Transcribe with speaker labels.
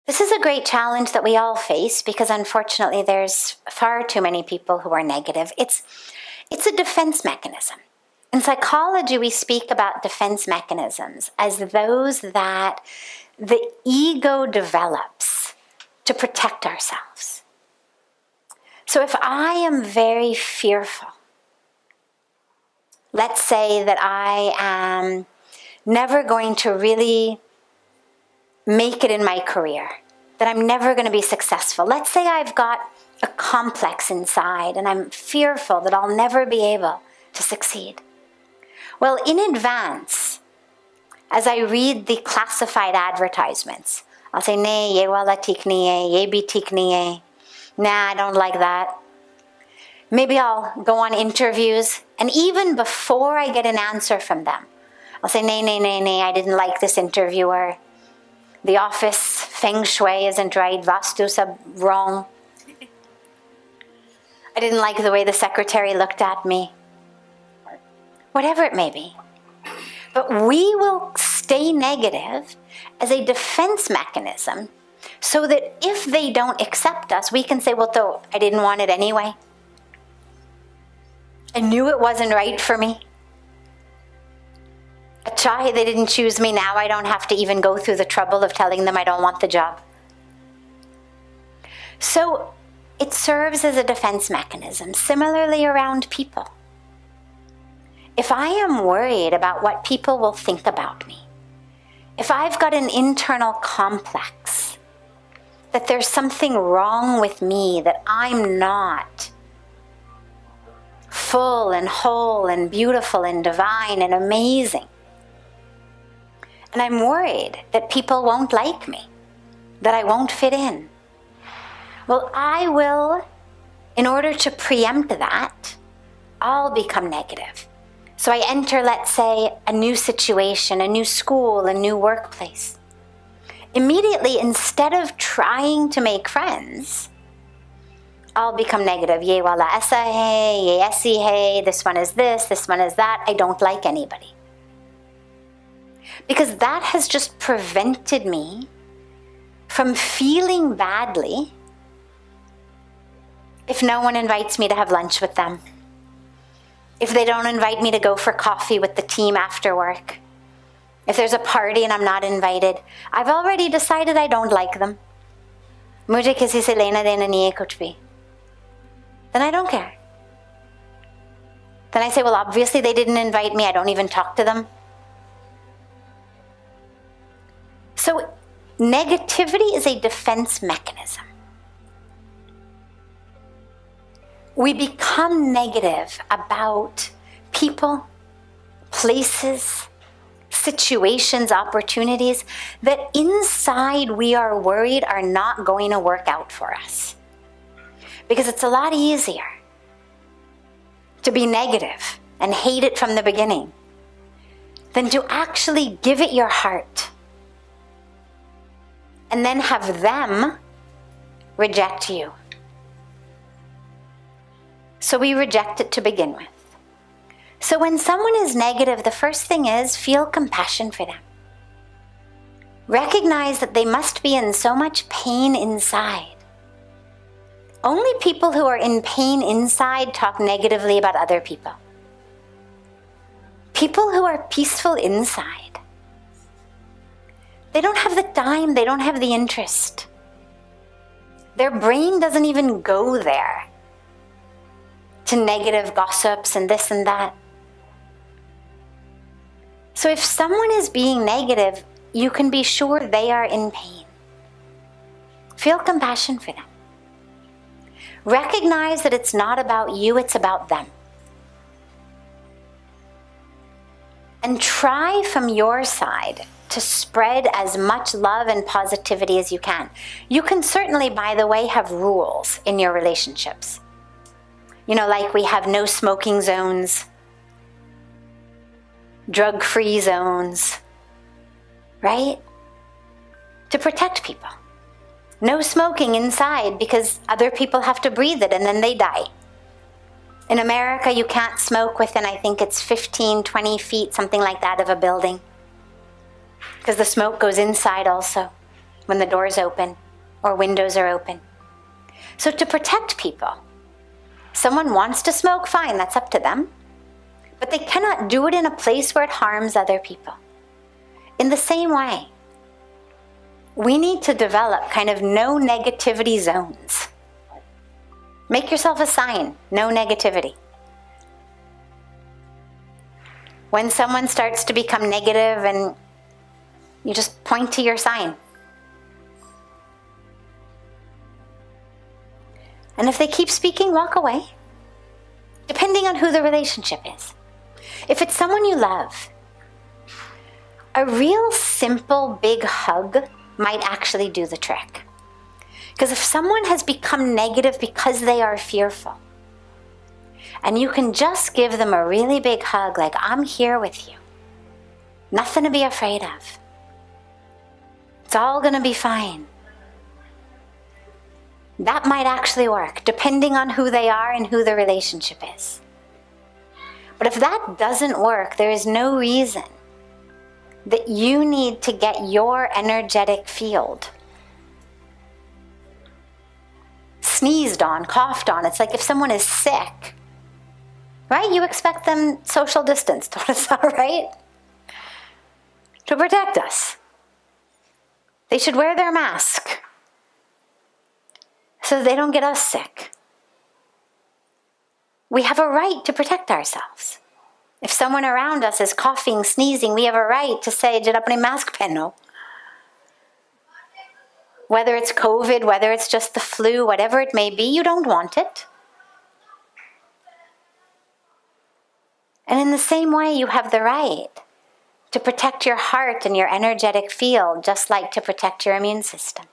Speaker 1: This is a great challenge that we all face because unfortunately there's far too many people who are negative. It's a defense mechanism. In psychology, we speak about defense mechanisms as those that the ego develops to protect ourselves. So if I am very fearful, let's say that I am never going to really make it in my career, that I'm never going to be successful. Let's say I've got a complex inside and I'm fearful that I'll never be able to succeed. Well, in advance, as I read the classified advertisements, I'll say, "Nee, ye wala tik niye, ye bi tik niye. Nah, I don't like that." Maybe I'll go on interviews, and even before I get an answer from them, I'll say, "Nee, I didn't like this interviewer. The office feng shui isn't right, vastu sab wrong. I didn't like the way the secretary looked at me." Whatever it may be. But we will stay negative as a defense mechanism so that if they don't accept us, we can say, "Well, though, I didn't want it anyway. I knew it wasn't right for me. Achahi, they didn't choose me. Now I don't have to even go through the trouble of telling them I don't want the job." So it serves as a defense mechanism. Similarly around people. If I am worried about what people will think about me, if I've got an internal complex that there's something wrong with me, that I'm not full and whole and beautiful and divine and amazing, and I'm worried that people won't like me, that I won't fit in, well, I will, in order to preempt that, I'll become negative. So I enter, let's say, a new situation, a new school, a new workplace. Immediately, instead of trying to make friends, I'll become negative. Ye wala esa hai, ye esi hai, this one is this one is that. I don't like anybody. Because that has just prevented me from feeling badly if no one invites me to have lunch with them, if they don't invite me to go for coffee with the team after work, if there's a party and I'm not invited. I've already decided I don't like them. Mujhe kisi se lena dena nahi hai kuch bhi. Then I don't care. Then I say, well, obviously they didn't invite me. I don't even talk to them. So negativity is a defense mechanism. We become negative about people, places, situations, opportunities that inside we are worried are not going to work out for us. Because it's a lot easier to be negative and hate it from the beginning than to actually give it your heart and then have them reject you. So we reject it to begin with. So when someone is negative, the first thing is feel compassion for them. Recognize that they must be in so much pain inside. Only people who are in pain inside talk negatively about other people. People who are peaceful inside, they don't have the time, they don't have the interest. Their brain doesn't even go there to negative gossips and this and that. So if someone is being negative, you can be sure they are in pain. Feel compassion for them. Recognize that it's not about you, it's about them. And try from your side to spread as much love and positivity as you can. You can certainly, by the way, have rules in your relationships. You know, like we have no smoking zones, drug-free zones, right? To protect people. No smoking inside because other people have to breathe it and then they die. In America, you can't smoke within, I think it's 15, 20 feet, something like that, of a building, because the smoke goes inside also. when the door's open or windows are open. So to protect people, someone wants to smoke, fine, that's up to them. But they cannot do it in a place where it harms other people. In the same way, we need to develop kind of no negativity zones. Make yourself a sign, no negativity. When someone starts to become negative, and you just point to your sign. And if they keep speaking, walk away, depending on who the relationship is. If it's someone you love, a real simple big hug might actually do the trick. Because if someone has become negative because they are fearful, and you can just give them a really big hug, like, I'm here with you. Nothing to be afraid of. It's all going to be fine. That might actually work, depending on who they are and who the relationship is. But if that doesn't work, there is no reason that you need to get your energetic field sneezed on, coughed on. It's like if someone is sick, right? You expect them social distance, right? To protect us. They should wear their mask so they don't get us sick. We have a right to protect ourselves. If someone around us is coughing, sneezing, we have a right to say, "Jed apne mask pehno." Whether it's COVID, whether it's just the flu, whatever it may be, you don't want it. And in the same way, you have the right to protect your heart and your energetic field, just like to protect your immune system.